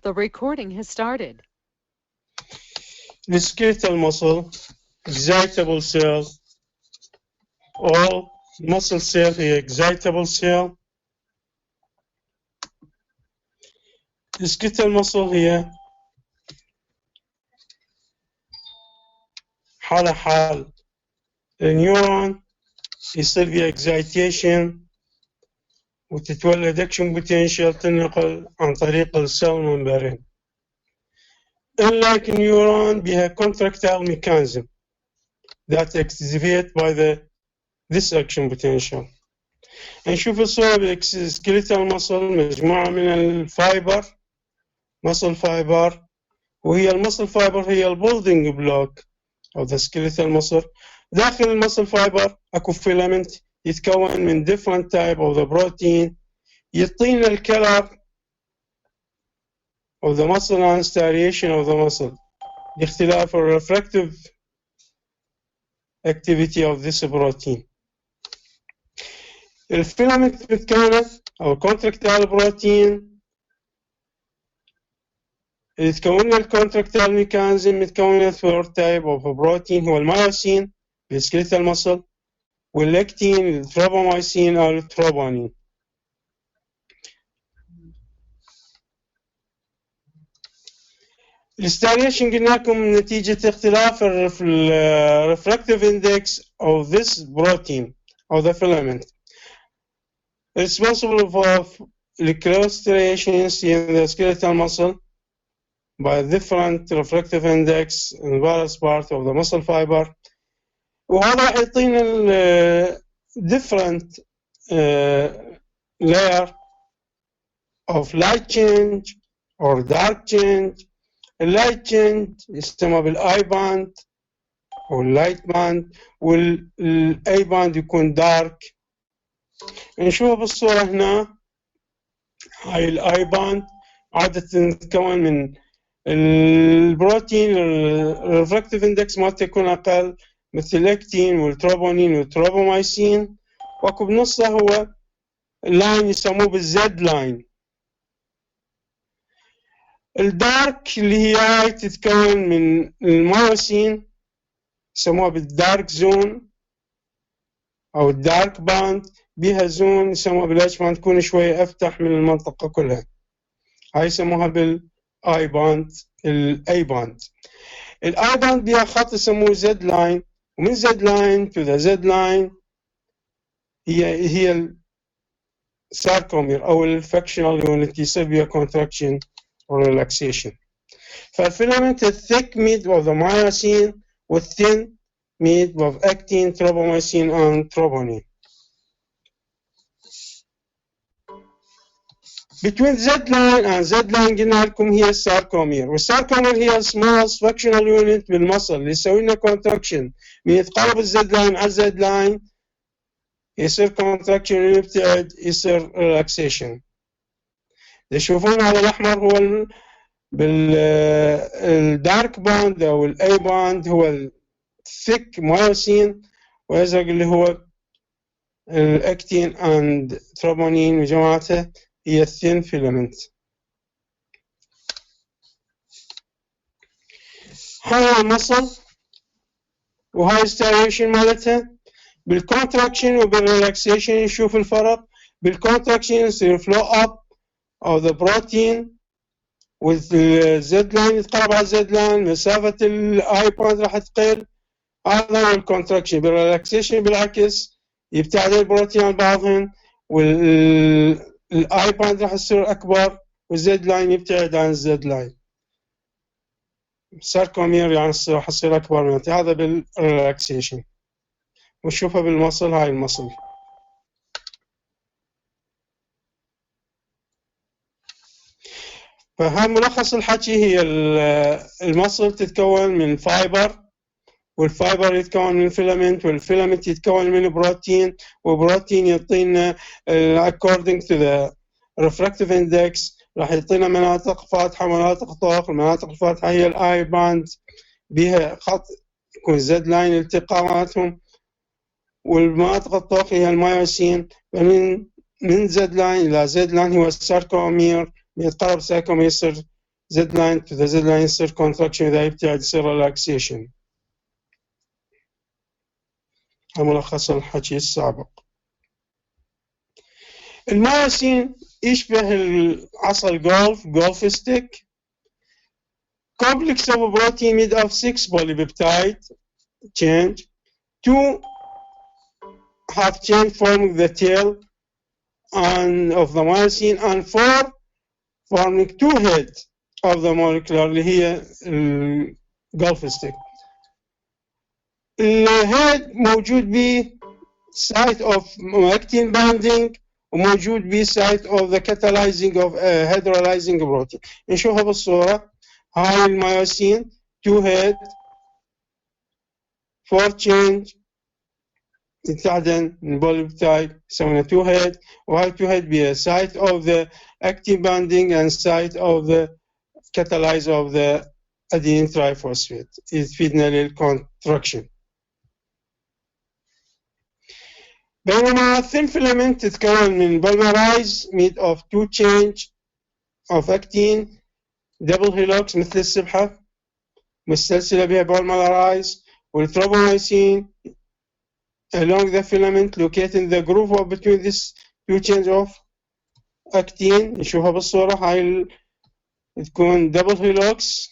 The recording has started. The skeletal muscle, excitable cell, all muscle cell هي excitable cell. The skeletal muscle هي حال النيورون يصير فيها excitation وتتولد action potential تنقل عن طريق السيل ممبرين. Unlike neuron بها contractile mechanism that activate by this action potential. نشوف الصورة بالskeletal muscle مجموعة من الفايبر muscle fiber وهي المسل فايبر هي البولدنج بلوك of the skeletal muscle. داخل المسل فايبر اكو فيلامنت يتكون من different type of the protein يعطينا الكلر of the muscle and striation of the muscle باختلاف refractive activity of this protein. الفيلامنت بتتكون أو contractile protein يتكون الكونتراكتال ميكانيزم يتكون ثلاث type of protein هو المايوسين بالskeletal muscle واللكتين الثروبومايسين أو الثروبونين. الستاريشن قلنا لكم نتيجة اختلاف refractive index of this protein of the filament responsible for the cross striations in the skeletal muscle by different refractive index in various parts of the muscle fiber. وهذا راح يعطينا different layer of light change or dark change. اللايت change يسمى بالاي باند او اللايت باند والاي باند يكون دارك. نشوف بالصورة هنا هاي الاي باند عادة تتكون من البروتين الريفراكتيف اندكس مالته يكون اقل مثل اللاكتين والتروبونين والتروبومايسين واكو بنصه هو اللاين يسموه بالزد لاين. الدارك اللي هي هاي تتكون من المايوسين يسموها بالدارك زون او الدارك باند بها زون يسموها بالاتش باند تكون شوية افتح من المنطقة كلها هاي يسموها بالاي باند. الاي باند الاي باند بها خط يسموه زد لاين ومن زد لاين تو ذا زد لاين هي الساركومير او الفكشنال يونت يصير بها كونتراكشن or relaxation. فالفيلامنت الثيك ميد of the myosin والthin ميد of actin, thrombomycin and troponin. Between Z line and Z line قلنا لكم هي الساركومير والساركومير هي smallest functional unit بالمصل اللي يسوي لنا contraction من يتقرب الزد لاين على الزد لاين يصير contraction ويبتعد يصير relaxation. تشوفون هذا الأحمر هو بالدارك باند أو الأي باند هو الثيك مايوسين والأزرق اللي هو الأكتين أند ثروبونين وجماعته هي الثين فيلامنت. هاي المصل وهاي الستاريشن مالتها بالكونتراكشن وبالريلاكسيشن نشوف الفرق. بالكونتراكشن يصير فلو أب of the protein with the Z line يتقرب على Z line مسافة الاي باند راح تقل. هذا هو الكونتراكشن. بالريلاكسيشن بالعكس يبتعد البروتين عن بعضهن والاي باند راح يصير اكبر والزد لاين يبتعد عن الزد لاين. ساركومير يعني راح يصير اكبر من هذا بالريلاكسيشن. ونشوفها بالمصل هاي المصل. فهذا ملخص الحكي. هي المصل تتكون من فايبر والفايبر يتكون من فيلامنت والفيلامنت يتكون من بروتين وبروتين يعطينا according to the refractive index راح يعطينا مناطق فاتحة ومناطق طاق. المناطق الفاتحة هي الاي باند بها خط يكون زد لاين التقاء مالتهم والمناطق الطاق هي المايوسين. من زد لاين إلى زد لاين هو الساركومير يتقرب ساركومير يصير Z line to the Z line يصير contraction إذا يبتعد يصير relaxation. هذا ملخص الحكي السابق. المايوسين يشبه العصا golf stick, complex of protein made of 6 polypeptide chain, 2 half chain forming the tail and of the myosin, and 4 forming 2 heads of the molecular اللي هي golf stick. الهيد موجود به site of actin binding وموجود به site of the catalyzing of hydrolyzing protein. نشوفها بالصورة. هاي المايوسين 2 head 4 chain يتعدن من polypeptide يسمونها 2 head، وهاي 2 head بها site of the actin binding and site of the catalyze of the adenine triphosphate يفيدنا للcontraction. بينما thin filament تتكون من polymerase made of 2 chains of actin double helix مثل السبحة مستلسلة بها polymerase، والتروبومايسين along the filament locating the groove between these 2 chains of actin. نشوفها بالصورة. هاي تكون double helix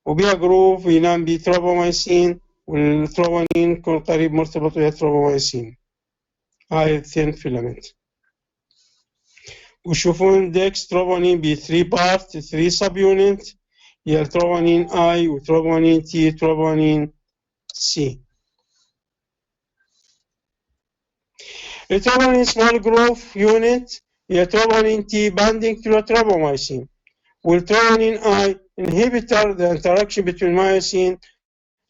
وبها جروف ينام بتروبومايسين، والتروبونين يكون قريب مرتبط ويا التروبومايسين. هاي الثين فيلامنت. وشوفون ديكس تروبونين ب 3 بارت 3 سب يونت، هي التروبونين اي وتروبونين تي تروبونين سي. التروبونين سمول جروف يونت هي تروبونين تي باندing to تروبومايسين، والتروبونين اي inhibitor the interaction between myosin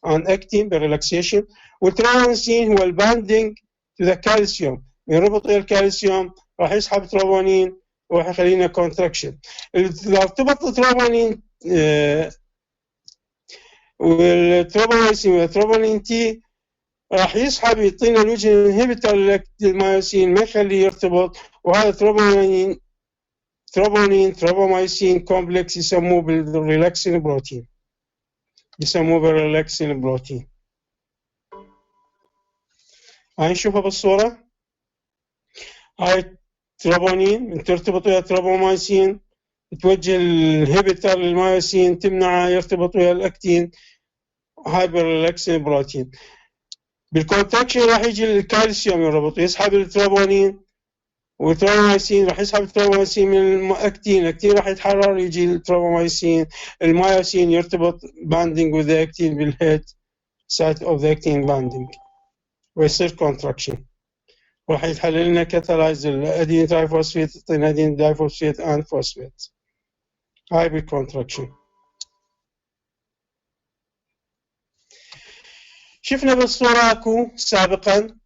and actin برelaxation، والتروبونين هو الباندing to the calcium يربط الى الكالسيوم راح يسحب تروبونين وراح يخلينا contraction. اذا ارتبط التروبونين والتروبومايسين والتروبونين تي راح يسحب يعطينا الوجه inhibitor للمايوسين ما يخليه يرتبط، وهذا تروبومايسين كومبلكس يسموه بالريلاكسين بروتين، هاي نشوفها بالصورة. هاي تروبونين ترتبط ويا تروبومايسين توجه الهيبيتر للمايوسين تمنعه يرتبط ويا الاكتين، هاي بالريلاكسين بروتين. بالكونتراكشن راح يجي الكالسيوم يربط يسحب التروبونين، والتروبومايسين راح يسحب التروبومايسين من الاكتين راح يتحرر يجي التروبومايسين، المايوسين يرتبط باندنج with the actin بالهيد site of the actin binding ويصير contraction، وراح يتحلل لنا كاتالايز الادين ترايفوسفيت يعطينا ادين دايفوسفيت اند فوسفيت. هاي بالكونتراكشن. شفنا بالصورة اكو سابقا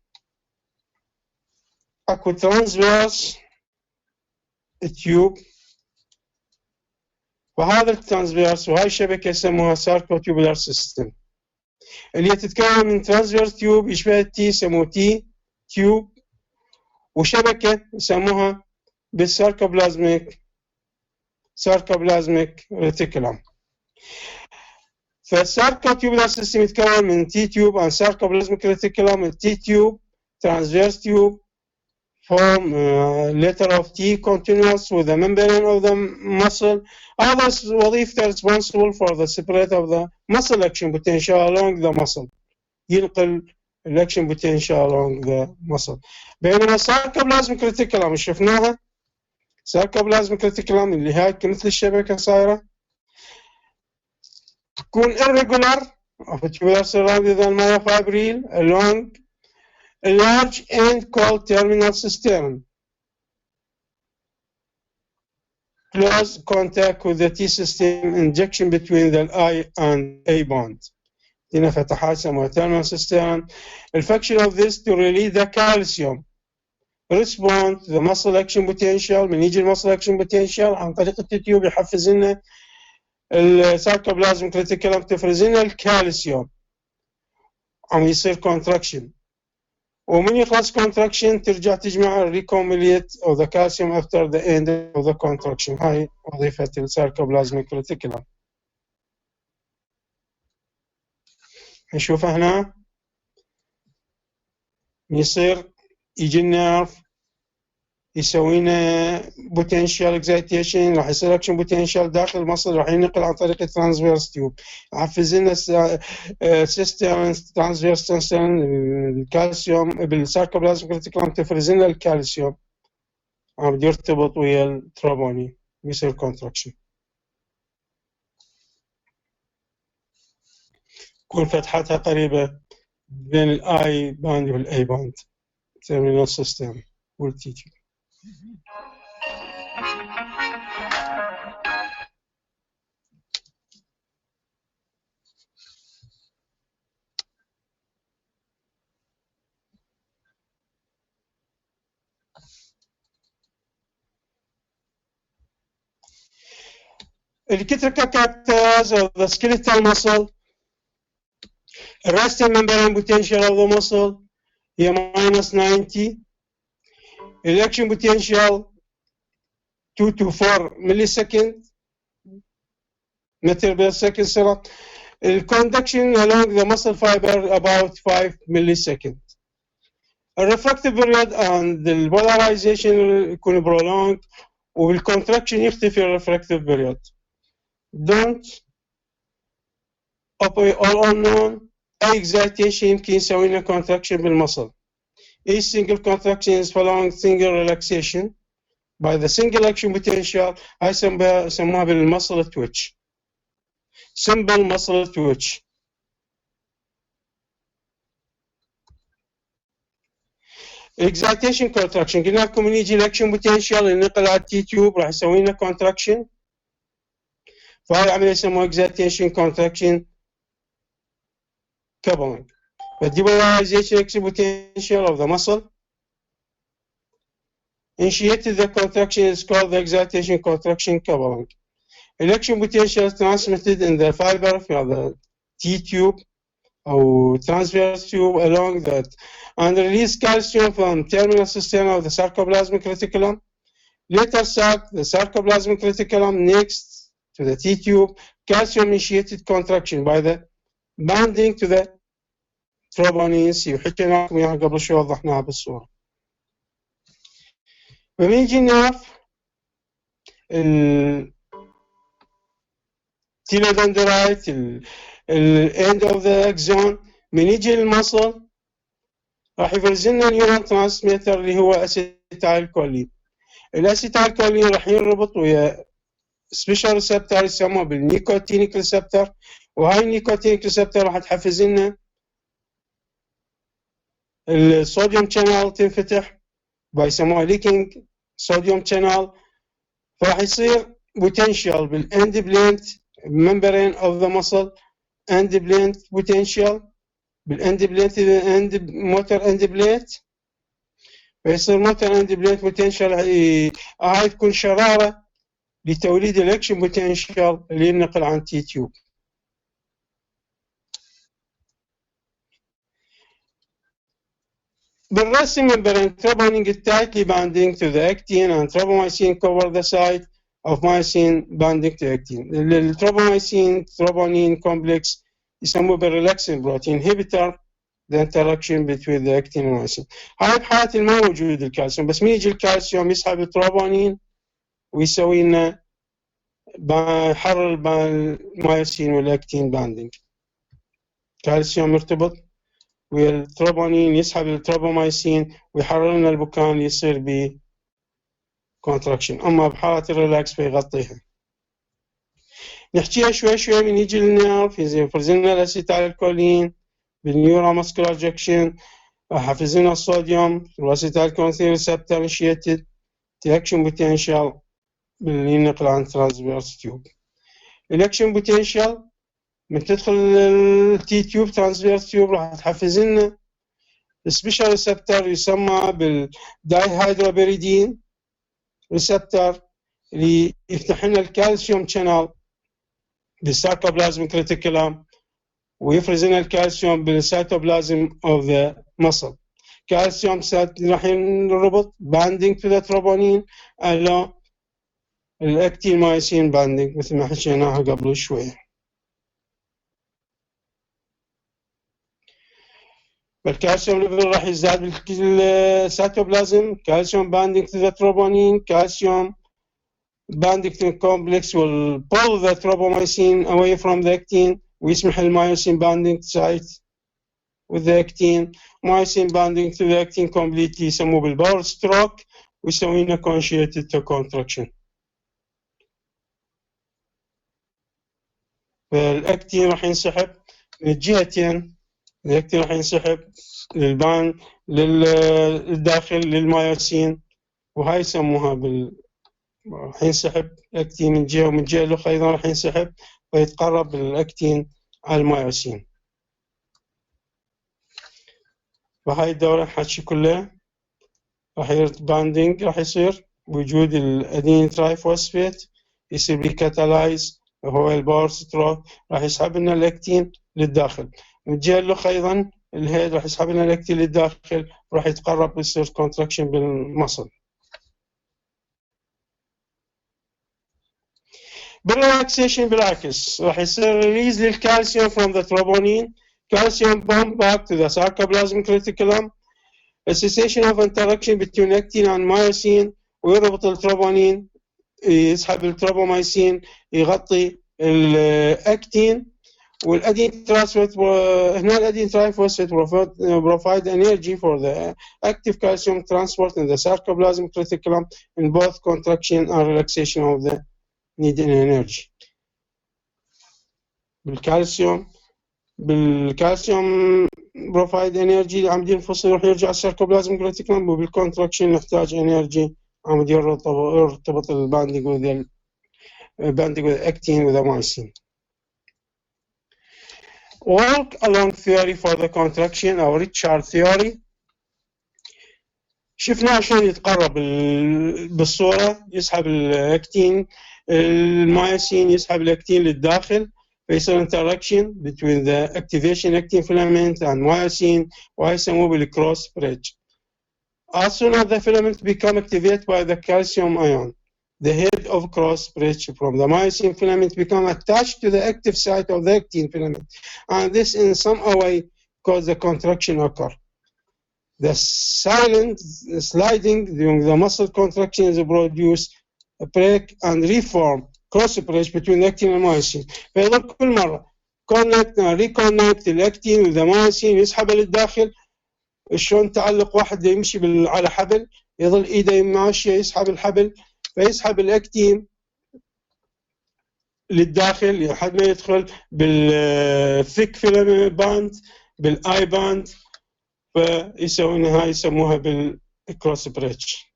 اكو ترانسفيرس تيوب، وهذا الترانسفيرس وهاي الشبكة يسموها ساركوتيوبولار سيستم اللي تتكون من ترانسفيرس تيوب يشبه التي يسموه تي تيوب، وشبكة يسموها بالساركوبلازميك ريتيكولم. فالساركوتيوبولار سيستم يتكون من تي تيوب and ساركوبلازميك ريتيكولم. التي تيوب transverse tube form letter of T continuous with the membrane of the muscle. هذا وظيفته responsible for the separate of the muscle action potential along the muscle، ينقل الاكشن potential along the muscle. بينما الساركوبلازميك ريتيكولم شفناها، ساركوبلازميك ريتيكولم اللي هاي مثل الشبكة صايرة تكون irregular of tubular surrounded than myofibril along a large end called terminal cistern. Close contact with the T system injection between the I and A bond. هنا فتحات يسموها terminal cistern. The function of this to release the calcium respond to the muscle action potential. من يجي المسل action potential عن طريق التيوب يحفز لنا الساركوبلازميك ريتيكولم تفرز لنا الكالسيوم عم يصير contraction، ومن يخلص contraction ترجع تجمع الريكوميليت of the calcium after the end of the contraction. هاي وظيفة الساركوبلازميك ريتيكولم. نشوف هنا يصير يجي النيرف يسوينا بوتنشال اكزايتيشن، راح يصير اكشن بوتنشال داخل المصل، راح ينقل عن طريق الترانسفيرس تيوب، يحفز لنا سيستم ترانسفيرس الكالسيوم بالساركوبلازميك ريتيكولم، تفرز لنا الكالسيوم عم يرتبط ويا التروبونين يصير كونتراكشن. تكون فتحتها قريبة بين الاي باند والاي باند terminal system والتي تيوب. Electrical characters of the skeletal muscle. Resting membrane potential of the muscle هي -90. Erection potential 2 to 4 millisecond meter per second سرعة. Conduction along the muscle fiber about 5 milliseconds. الرefractive period and the polarization يكون prolonged والcontraction يختفي الرefractive period. Don't or unknown أي excitation يمكن يسوي لنا contraction بالمصل. Each single contraction is following single relaxation by the single action potential. هاي سموها بالmuscle twitch. Simple muscle twitch. Excitation contraction قلنا لكم من يجي الاكشن بوتنشال ينقل على التي تيوب راح يسوي لنا contraction. فهاي العملية يسموها excitation contraction coupling. The depolarization action potential of the muscle initiated the contraction is called the excitation contraction coupling. Action potential is transmitted in the fiber from the T tube or transverse tube along that and release calcium from terminal system of the sarcoplasmic reticulum. Later suck the sarcoplasmic reticulum next to the T tube. Calcium initiated contraction by the binding to the troponins. وحكينا لكم اياها قبل شوي وضحناها بالصورة. لما يجي نعرف التيلودندرايت الاند اوف ذا اكزون من يجي المصل راح يفرز لنا نيورون ترانسميتر اللي هو اسيتايل كولين. الاسيتايل كولين راح ينربط ويا سبيشال ريسبتور يسموه بالنيكوتينيك ريسبتور، وهاي النيكوتينيك ريسبتور راح تحفز لنا الصوديوم شانل تنفتح بيسموها ليكينج صوديوم شانل، فراح يصير بوتنشال بالاند بلينت membrane of the muscle end plate potential بالاند بليت اند موتور اند بليت، فيصير موتور اند بليت بوتنشال. هاي تكون شراره لتوليد الاكشن بوتنشال اللي ينقل عن تي تيوب. بالرسم membrane troponin is tightly binding to the actin and tropomyosin cover the site of myosin binding to actin. التروبومايسين troponin complex يسموه بالريلاكسين بروتين inhibitor the interaction between the actin and myosin. هاي بحالة ما وجود الكالسيوم، بس من يجي الكالسيوم يسحب التروبونين ويسوي لنا يحرر المايوسين والاكتين باندنج. كالسيوم مرتبط والتروبونين يسحب التروبومايسين ويحرر لنا البكان اللي يصير ب كونتراكشن، اما بحالة الريلاكس فيغطيها. نحكيها شوي شوي. من يجي النيرف يفرز لنا الاسيتايل كولين بالنيورو ماسكولار جكشن، حفز لنا الصوديوم والاسيتايل كولين ريسبتور انيشيتد اكشن بوتنشال اللي ينقل عن ترانسفيرس تيوب. الاكشن بوتنشال من تدخل التي تيوب ترانسفيرس تيوب راح تحفز لنا سبيشال ريسبتور يسمى بالداي هيدروبيريدين ريسبتور اللي يفتح لنا الكالسيوم شانل بالساركوبلازميك ريتيكولم ويفرز لنا الكالسيوم بالسيتوبلازم اوف ذا muscle. كالسيوم سات راح ينربط باندينج تو ذا تروبونين على الاكتين مايسين باندينج مثل ما حكيناها قبل شويه. بالكالسيوم ليفل راح يزداد بالسيتوبلازم. كالسيوم باندينج تو ذا تروبونين. كالسيوم باندينج كومبلكس will pull the tropomyosin away from the actin ويسمح المايوسين باندينج سايت with the actin. مايوسين باندينج to the actin completely يسموه بالباور ستروك ويسوينا conjugated to contraction. فالاكتين راح ينسحب من الجهتين. الاكتين راح ينسحب للداخل للمايوسين وهاي يسموها راح ينسحب الاكتين من جهه ومن جهه الاخرى ايضا راح ينسحب ويتقرب الاكتين على المايوسين. وهاي الدورة حكي كلها راح باندينج راح يصير بوجود الادين ترايفوسفيت يصير بكاتالايز وهو الباور ستروك راح يسحب لنا الاكتين للداخل. من الجهه الاخرى ايضا الهيد راح يسحب لنا الاكتين للداخل وراح يتقرب ويصير كونتراكشن بالمصل. بالريلاكسيشن بالعكس راح يصير ريليز للكالسيوم from the troponin. Calcium bomb back to the sarcoplasmic reticulum. A cessation of interaction between actin and myosin ويربط التروبونين يسحب التروبومايسين يغطي الاكتين والادين ترانسفيت. هنا الادين ترايفوسفيت provide energy for the active calcium transport in the sarcoplasmic reticulum in both contraction and relaxation of the needed energy. بالكالسيوم provide energy عمود ينفصل يروح يرجع السيركوبلازميك ريتيكولم وبالكونتراكشن نحتاج energy عمود يرتبط الباندينج with actin with the myosin. Walk along theory for the contraction أو ريتشارد theory. شفنا شلون يتقرب بالصورة يسحب الاكتين المايوسين يسحب الاكتين للداخل فيصير interaction between the activation actin filament and myosin ويسموه بالcross bridge. As soon as the filament become activated by the calcium ion, the head of cross bridge from the myosin filament become attached to the active site of the actin filament, and this in some way cause the contraction occur. The silent sliding during the muscle contraction is produce a break and reform cross bridge between actin and myosin. فيظل كل مرة connect and reconnect الاكتين with the myosin يسحب للداخل. شلون تعلق واحد يمشي على حبل يظل ايده ماشيه يسحب الحبل فيسحب الاكتين للداخل لحد ما يدخل بالثيك فيلم باند بالاي باند فيسوونها يسموها بالكروس بريتش.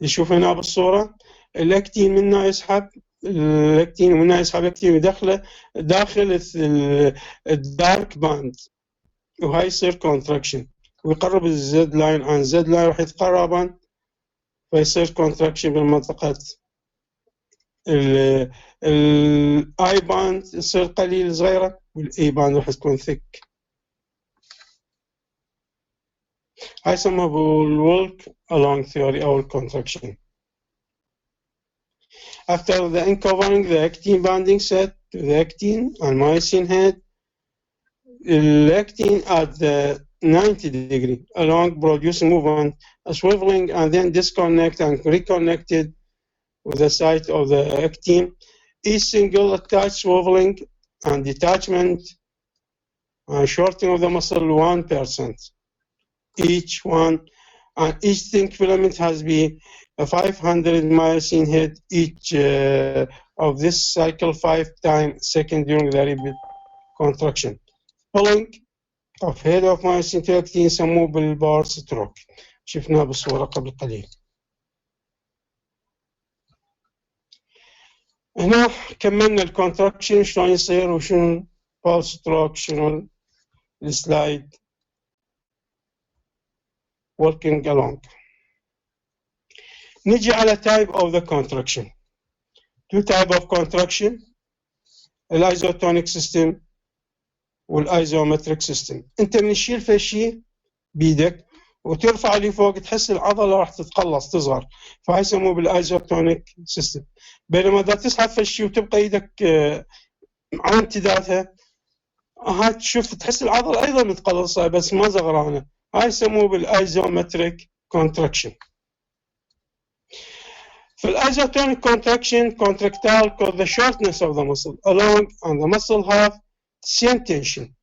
يشوف هنا بالصوره الاكتين منها يسحب الاكتين ومنها يسحب الاكتين يدخله داخل الدارك باند وهاي يصير كونتراكشن ويقرب الزد لاين عن زد لاين راح يتقربان فيصير كونتراكشن بالمنطقة الاي باند يصير قليل صغيرة والاي باند راح تكون ثيك. هاي يسموها بالwalk along theory أو الcontraction. After the uncovering the actin binding set to the actin and myosin head, the actin at the 90 degree along produce movement, a swiveling and then disconnect and reconnected with the site of the actin. Each single attached swiveling and detachment and shortening of the muscle 1%. Each one and each thin filament has been a 500 myosin head each of this cycle 5 times second during the repeat contraction. Pulling of head of myosin to actin يسموه بالبار ستروك. شفناه بالصورة قبل قليل. هنا كملنا الكونتراكشن شلون يصير وشنو بار ستروك شنو السلايد working along. نجي على type of the contraction. Two type of contraction الايزوتونيك سيستم والايزومتريك سيستم. انت من تشيل في شيء بيدك وترفع لفوق تحس العضله راح تتقلص تصغر، فهي يسموه بالايزوتونيك سيستم. بينما اذا تسحب فشي وتبقى ايدك عن امتدادها، هاي تشوف تحس العضله ايضا متقلصه بس ما صغرانه، هاي يسموه بالايزومتريك كونتراكشن. في الايزوتونيك كونتراكشن contractile cause the shortness of the muscle along and the muscle have same tension،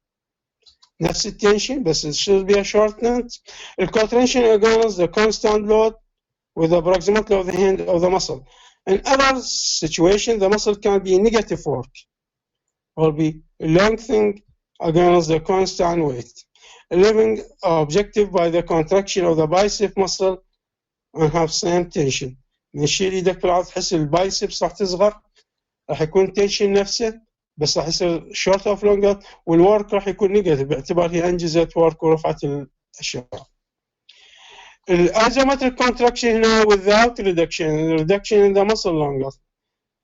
نفس التنشن بس it should be a shortness. الcontraction against the constant load with the proximity of the hand of the muscle. In other situations, the muscle can be negative work or be lengthening against the constant weight. Living objective by the contraction of the bicep muscle and have same tension. نشيل ايدك بالعرض تحس البايسبس راح تصغر، راح يكون تنشن نفسه بس راح يصير شورت اوف لونجر، والورك راح يكون نيجاتيف باعتبار هي انجزت ورك ورفعت الاشياء. الايزومتريك كونتراكشن هنا without reduction in the muscle longer.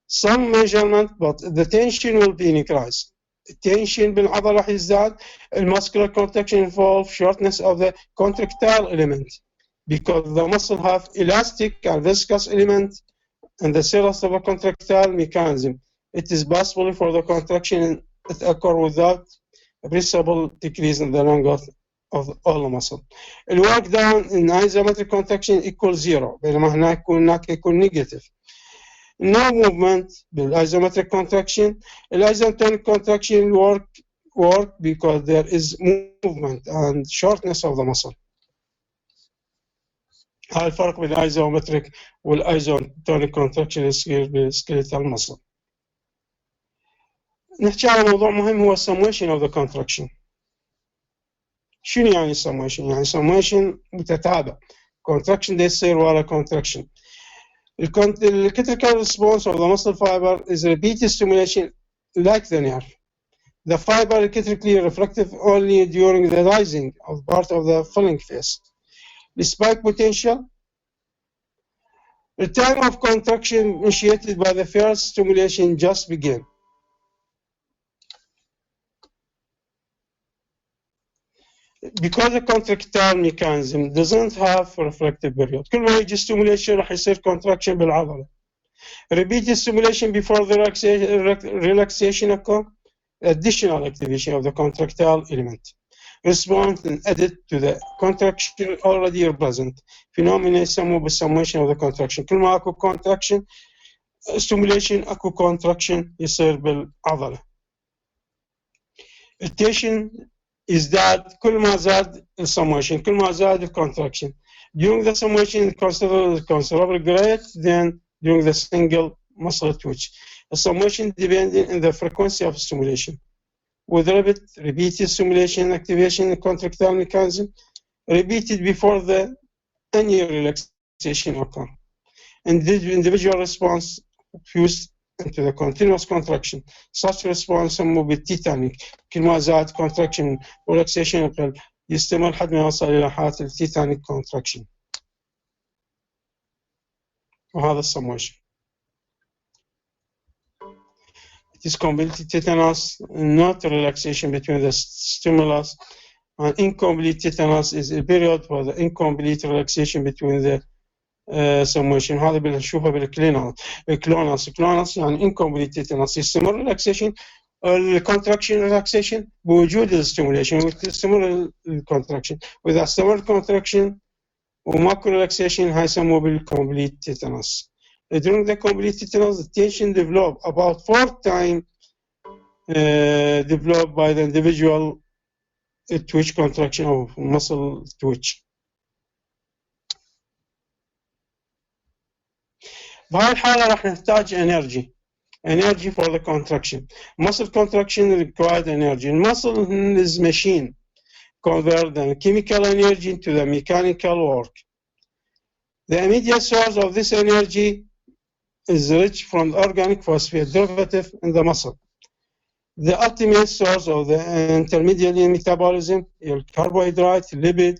Some measurement but the tension will be increased. التنشن بالعضله راح يزداد. الماسكولار contraction involve shortness of the contractile element because the muscle have elastic and viscous element and the cells of a contractile mechanism. It is possible for the contraction to occur without appreciable decrease in the length of all the muscle. The work done in isometric contraction equals zero، بينما هناك يكون negative. No movement بالايزومتريك contraction. الايزوتونيك contraction work because there is movement and shortness of the muscle. هذا الفرق بين الايزومتريك والايزوتونيك contraction يصير بالskeletal muscle. نحكي على موضوع مهم هو summation of the contraction. شنو يعني summation؟ يعني summation متتابع. contraction ده يصير ورا contraction. The critical response of the muscle fiber is repeated stimulation like the nerve. The fiber is critically reflective only during the rising of part of the filling phase. The spike potential. The time of contraction initiated by the first stimulation just began. Because the contractile mechanism doesn't have reflective period. كل ما يجي stimulation راح يصير contraction بالعضلة. Repeated stimulation before the relaxation occur. Additional activation of the contractile element. Response added to the contraction already present. Phenomena يسموه بالsummation of the contraction. كل ما اكو contraction stimulation اكو contraction يصير بالعضلة. التنشن يزداد كل ما زاد الsummation، كل ما زاد الcontraction. During the summation considerable greater than during the single muscle twitch. The summation depending on the frequency of stimulation. With repeated stimulation activation contractile mechanism repeated before the any relaxation occur. And the individual response fused into the continuous contraction. Such response يسموه بالتيتانيك. كل ما زاد contraction relaxation يقل يستمر لحد ما يوصل إلى حالة التيتانيك contraction. وهذا السموشن. It is complete tetanus, not relaxation between the stimulus. And incomplete tetanus is a period for the incomplete relaxation between the summation. هذا بنشوفه بالكلونس يعني incomplete tetanus يستمر relaxation الكونتراكشن relaxation بوجود الستيموليشن وتستمر الكونتراكشن، وإذا استمر الكونتراكشن وماكو relaxation هاي يسموه بالcomplete tetanus. During the complete tetanus, the tension developed about 4 times developed by the individual twitch contraction of muscle twitch. بهاي الحالة راح نحتاج energy for the contraction. Muscle contraction required energy. Muscle is machine convert the chemical energy into the mechanical work. The immediate source of this energy is rich from the organic phosphate derivative in the muscle. The ultimate source of the intermediate metabolism is carbohydrate, lipid,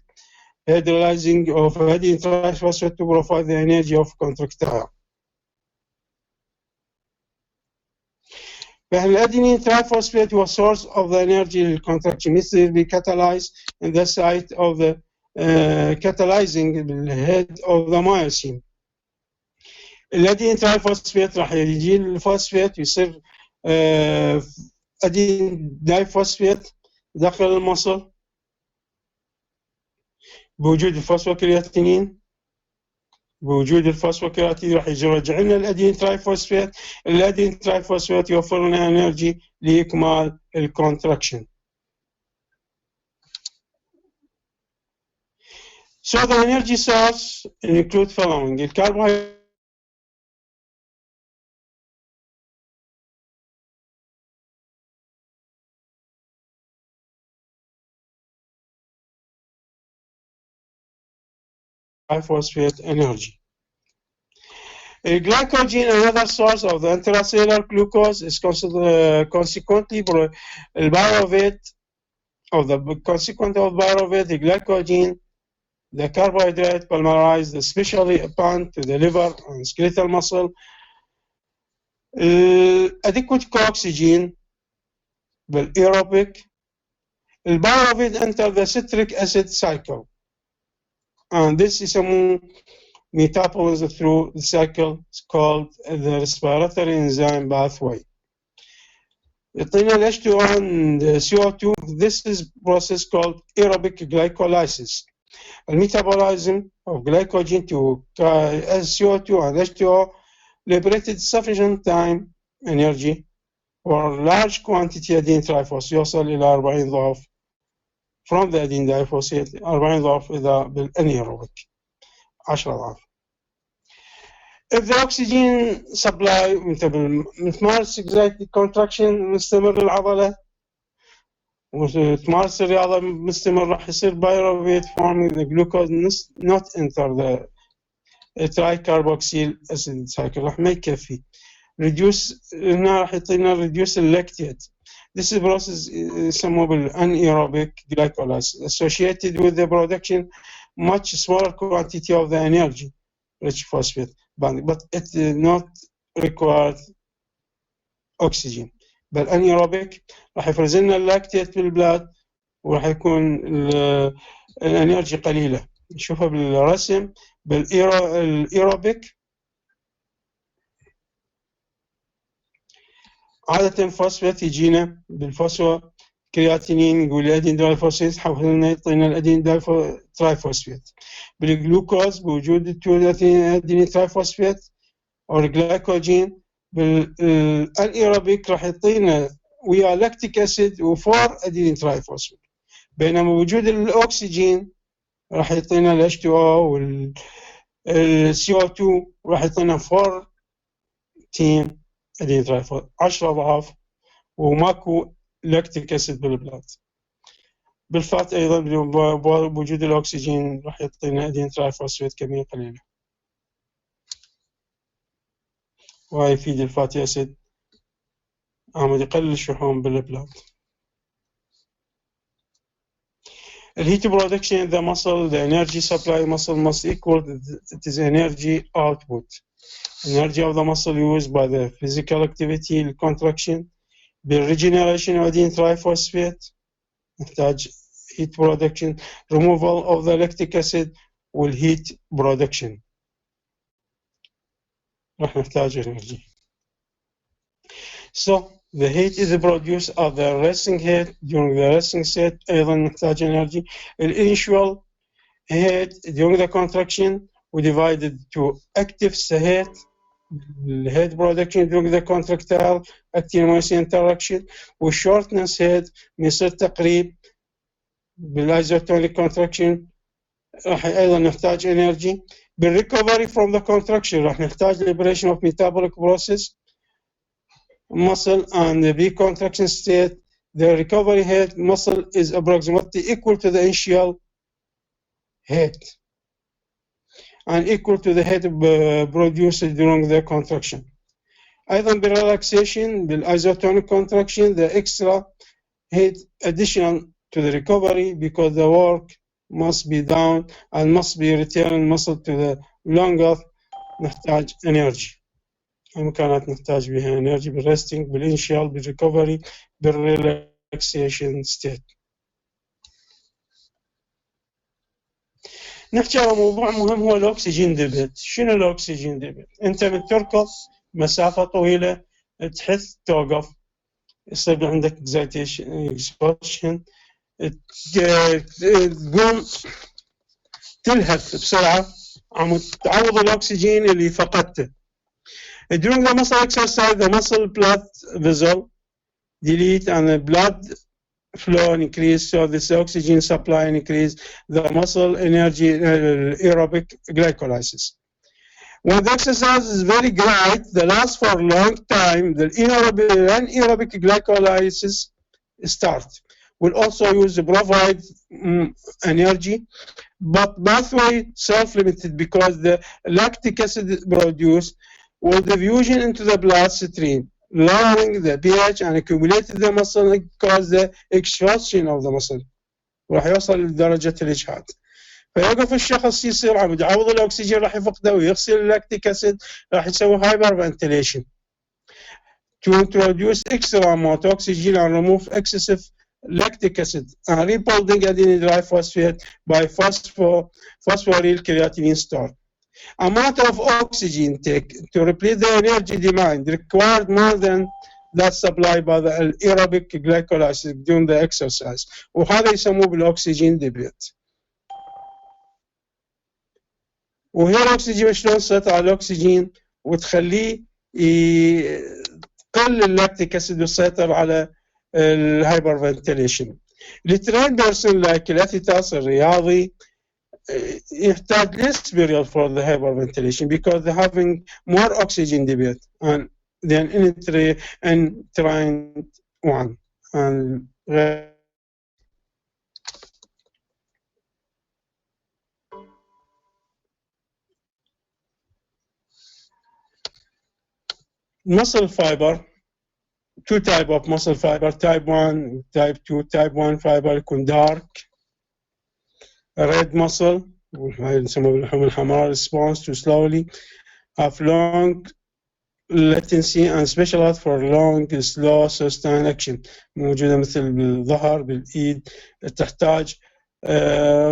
hydrolyzing of adenine triphosphate to provide the energy of contractile. Adenine triphosphate was source of the energy contraction. It will be catalyzed in the site of the catalyzing بالhead of the myosin. الادين ترايفوسفيت راح يجي الفوسفيت يصير ادين دايفوسفيت داخل المصل بوجود الفوسفوكرياتينين. بوجود الفوسفوكرياتين راح يرجع لنا الادين ترايفوسفيت. الادين ترايفوسفيت يوفر لنا انرجي لاكمال الكونتراكشن. So the energy source include following: الكربوهيدرات phosphate energy. Glycogen, another source of the intracellular glucose, is consequently the consequent of pyruvate, the glycogen, the carbohydrate polymerized, especially bound to the liver and skeletal muscle. Adequate co-oxygen, aerobic. The pyruvate enter the citric acid cycle, and this is a metabolism through the cycle. It's called the respiratory enzyme pathway. يعطينا ال H2O and CO2. This is process called aerobic glycolysis. The metabolism of glycogen to CO2 and H2O liberated sufficient time energy for large quantity adenine triphosphate يوصل إلى 40 ضعف from the adenine diphosphate. 40 ضعف إذا بالانيروبيك 10 ضعف. If the oxygen supply بتمارس excited contraction مستمر العضلة وتمارس الرياضة مستمر راح يصير pyruvate forming the glucose not enter the tricarboxyl acid cycle. راح ما يكفي. reduce هنا راح يعطينا reduce lactate. This process يسموه بالanaerobic glycolysis associated with the production much smaller quantity of the energy rich phosphate but it did not require oxygen. بالانيروبيك راح يفرز لنا اللاكتيت بالبلاد وراح يكون الانرجي قليله. نشوفها بالرسم. بالايروبيك عاده فوسفات يجينا بالفوسفو كرياتينين نقول الادين دايفوسفيت حول لنا يعطينا الادين ترايفوسفيت. بالجلوكوز بوجود الادين ترايفوسفيت او الجلايكوجين. بالانيروبيك راح يعطينا ويا لاكتيك اسيد وفور ادين ترايفوسفيت. بينما وجود الاكسجين راح يعطينا ال H2O وال CO2 راح يعطينا 4 تيم ادين ترايفوسفيت 10 ضعف وماكو لاكتيك اسيد بالبلاد. بالفات ايضا بوجود الاكسجين راح يعطينا ادين ترايفوسفيت كميه قليله وهي يفيد الفاتي اسيد عمود يقلل الشحوم بالبلاد. The heat production in the muscle, the energy supply muscle must equal its energy output. Energy of the muscle used by the physical activity, the contraction, the regeneration of the triphosphate, نحتاج heat production, removal of the lactic acid will heat production. راح نحتاج energy. So the heat is produced at the resting heat. During the resting state أيضا نحتاج energy. The initial heat during the contraction we divided to active heat, the heat production during the contractile actin-myosin interaction والshortness heat يصير تقريب بالايزوتونيك contraction راح أيضا نحتاج energy. بالrecovery from the contraction راح نحتاج liberation of metabolic process muscle and the contraction state. The recovery heat muscle is approximately equal to the initial heat and equal to the heat produced during the contraction. أيضا بالrelaxation بالisotonic contraction the extra heat additional to the recovery because the work must be done and must be returned muscle to the longer نحتاج energy. إمكانات نحتاج بها energy بالresting بالinitial بالrecovery بالrelaxation state. نحكي على موضوع مهم هو الأكسجين ديبت. شنو الأكسجين ديبت؟ أنت من تركض مسافة طويلة تحس توقف، يصير عندك اكسبوشن، تقوم تلهث بسرعة عم تعوض الأكسجين اللي فقدته. During the muscle exercise, the muscle blood vessel dilate and the blood flow increase, so this oxygen supply increase the muscle energy aerobic glycolysis. When the exercise is very great, the lasts for a long time, the anaerobic glycolysis start. Will also use to provide energy, but pathway self-limited because the lactic acid produced will diffusion into the bloodstream, lowering the pH and accumulated the muscle cause the exhaustion of the muscle. وراح يوصل لدرجة الإجهاد. فيوقف الشخص يصير عم يعوض الأكسجين راح يفقده ويغسل اللاكتيك أسيد راح يسوي hyperventilation to introduce extra amount of oxygen and remove excessive lactic acid and rebuilding adenine diphosphate by phosphoryl creatinine store. Amount of oxygen take to replace the energy demand required more than that supplied by the aerobic glycolysis during the exercise. وهذا يسموه بالأكسجين ديبيت. وهي الأكسجين شلون تسيطر على الأكسجين وتخليه يقل اللاكتيك أسيد ويسيطر على الهايبرفنتيليشن. الترين بيرسون لايك الأثليت الرياضي يحتاج less period for the hyperventilation because they're having more oxygen debate and than in trained one. And muscle fiber, two type of muscle fiber, type 1, type 2. Type 1 fiber يكون dark red muscle هاي نسموها باللحوم الحمراء response to slowly have long latency and specialized for long slow sustained action موجودة مثل بالظهر بالإيد تحتاج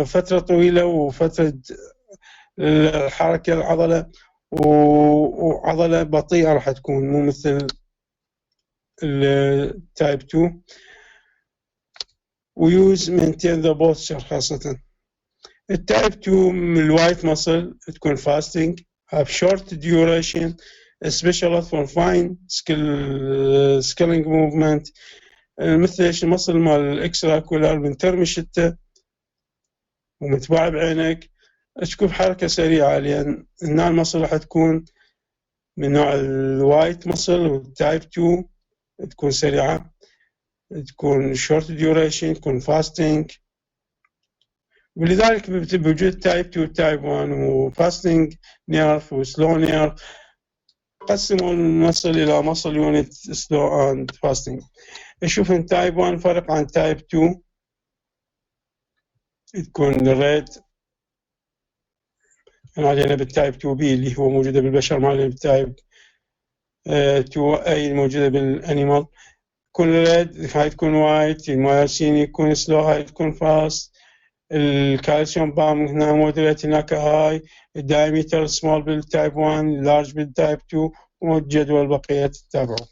فترة طويلة وفترة الحركة العضلة وعضلة بطيئة راح تكون مو مثل التايب 2 ويوز maintain the posture خاصة. التايب 2 الوايت ماسل تكون fasting have short duration especially for fine skilling movement مثل ايش المصل مال الاكسترا كولار من ترمشته ومتباع بعينك تشوف حركة سريعة لأن هنا المصل راح تكون من نوع الوايت ماسل والتايب 2 تكون سريعة تكون short duration تكون fasting ولذلك بوجود تايب 2 تايب 1 وفاستنج نيرف وسلو نيرف قسموا المصل إلى مصل يونت سلو اند فاستنج. نشوف ان تايب 1 فرق عن تايب 2 تكون الريد علينا بالتايب 2 بي اللي هو موجودة بالبشر ما علينا بالتايب 2 اي الموجودة بالانيمال تكون ريد هاي تكون وايت المايوسين يكون سلو هاي تكون فاست الكالسيوم بام هنا مودريت هناك هاي الدايمتر سمول بالتايب 1 لارج بالتايب 2 والجدول بقية تتابعوا.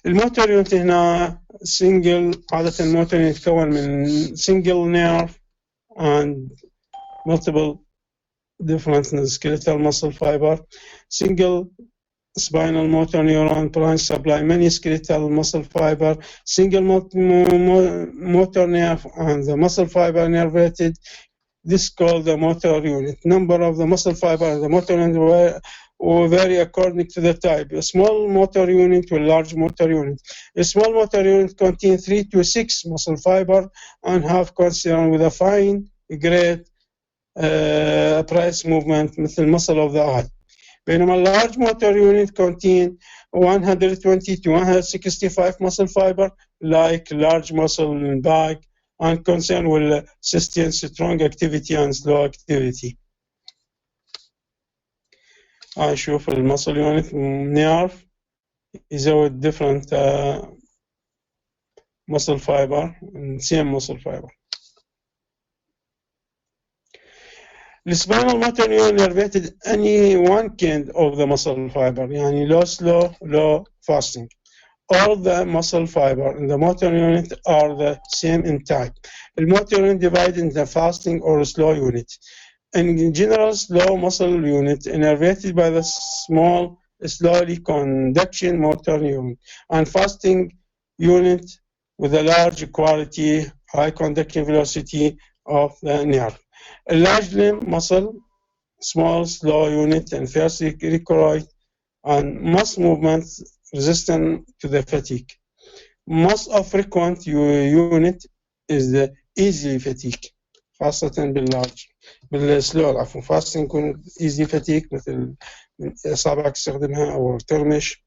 الموتور يونت هنا سنجل عادة الموتور يتكون من سنجل نيرف and multiple different skeletal muscle fiber. Single spinal motor neuron branch supply many skeletal muscle fiber. Single motor nerve and the muscle fiber nervated. This is called the motor unit. Number of the muscle fiber and the motor unit will vary according to the type. A small motor unit or large motor unit. A small motor unit contains 3 to 6 muscle fiber and have concern with a fine great press movement مثل muscle of the eye. بينما large motor unit contain 120 to 165 muscle fiber like large muscle in back and concern with sustain strong activity and slow activity. نشوف المسل يونت نعرف يزود different muscle fiber same muscle fiber. الspinal motor neuron innervated any one kind of the muscle fiber, يعني low, slow, low, fasting. All the muscle fiber in the motor unit are the same in type. The motor unit divided into fasting or slow unit. In general, slow muscle unit innervated by the small, slowly conduction motor unit, and fasting unit with a large quality, high conduction velocity of the nerve. A large limb muscle, small, slow unit, and first recoil and most movements resistant to the fatigue. Most of frequent unit is the easy fatigue خاصة بالسلو عفوا فاستنج يكون easy fatigue مثل إصابعك تستخدمها أو ترمش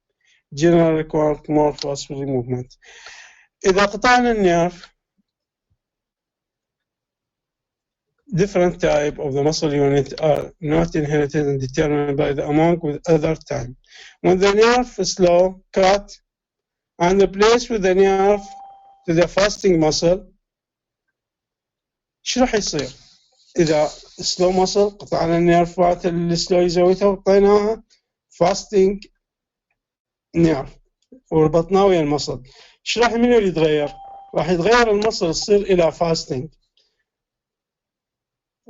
general required more forceful movement. إذا قطعنا النيرف different type of the muscle unit are not inherited and determined by the among with other time. When the nerve is slow, cut, and replaced with the nerve to the fasting muscle, شو راح يصير؟ إذا slow muscle قطعنا النيرفات السلو يزويتها وحطيناها fasting nerve وربطناه ويا المصل، شو راح منو اللي يتغير؟ راح يتغير المصل يصير إلى fasting.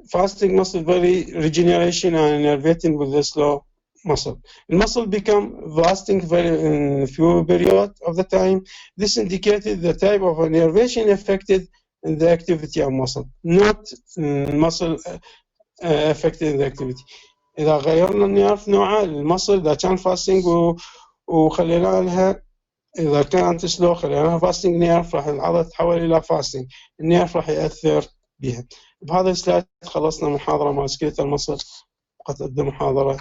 Fasting muscle very regeneration and innervating with the slow muscle. The muscle become fasting very in few period of the time. This indicated the type of innervation affected in the activity of muscle, not muscle affected in the activity. إذا غيرنا النيرف نوعه المصل إذا كان فاستنج وخلينا لها إذا كانت سلو خلينا لها فاستنج نيرف راح العضلة تتحول إلى فاستنج النيرف راح يأثر بها. بهذا السلايد خلصنا محاضرة مع سكيلتال مصل وقدم محاضرة.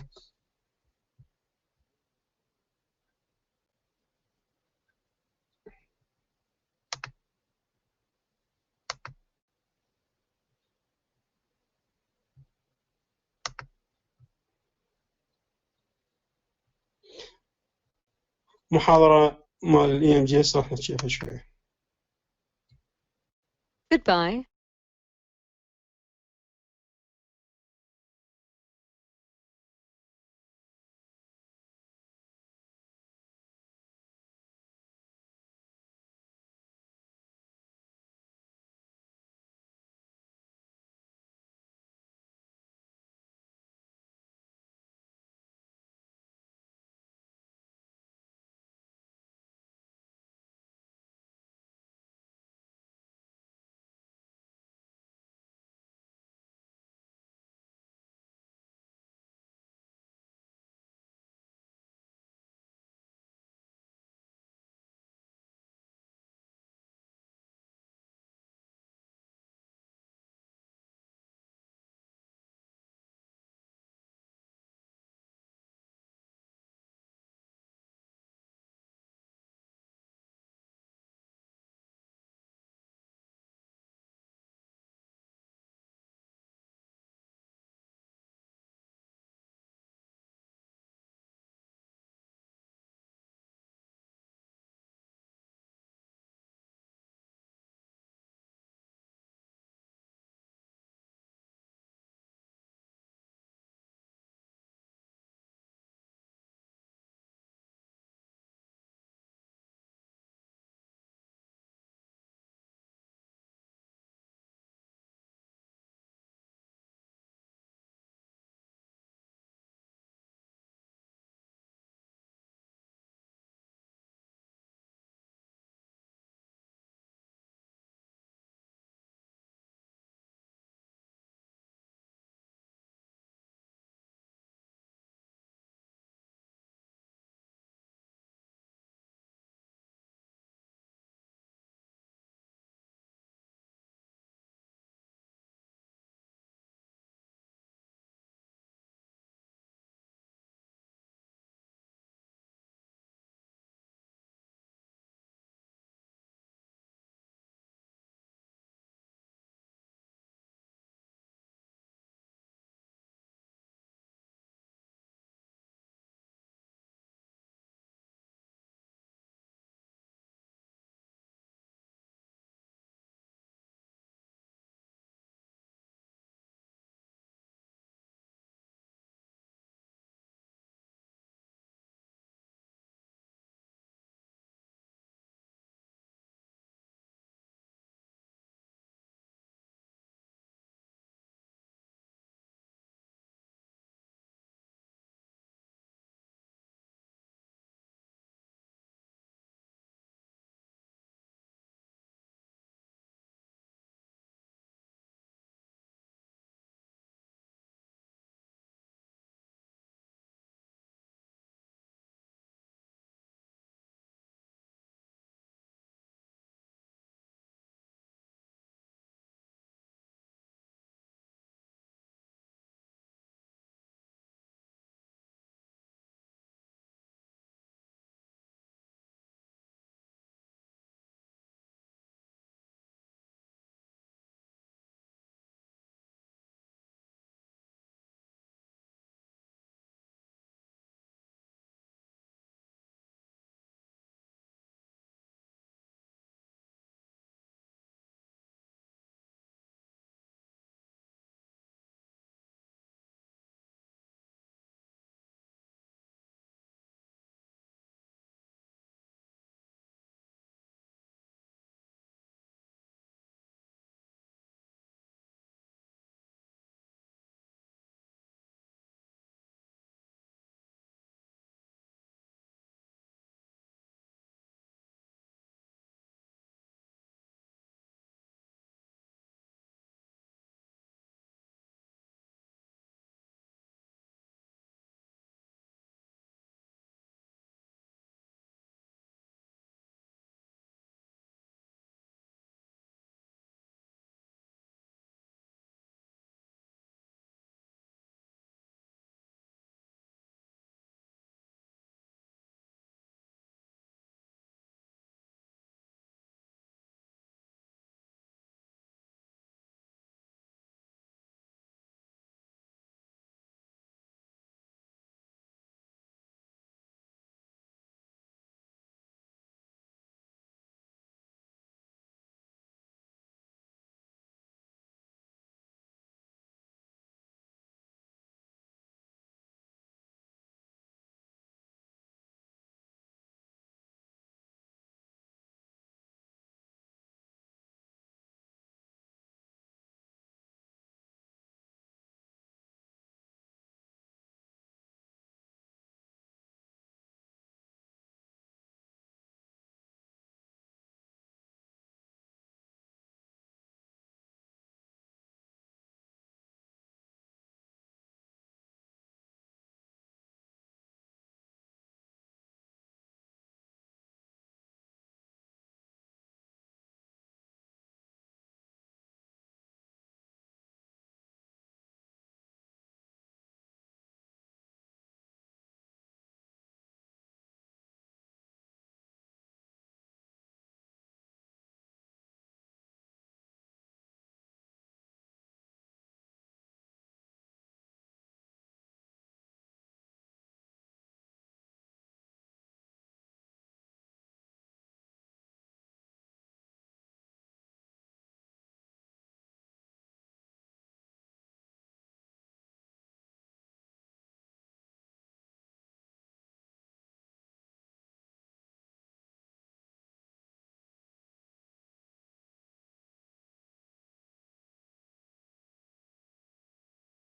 محاضرة مال EMG راح نشوفها شوية. Goodbye.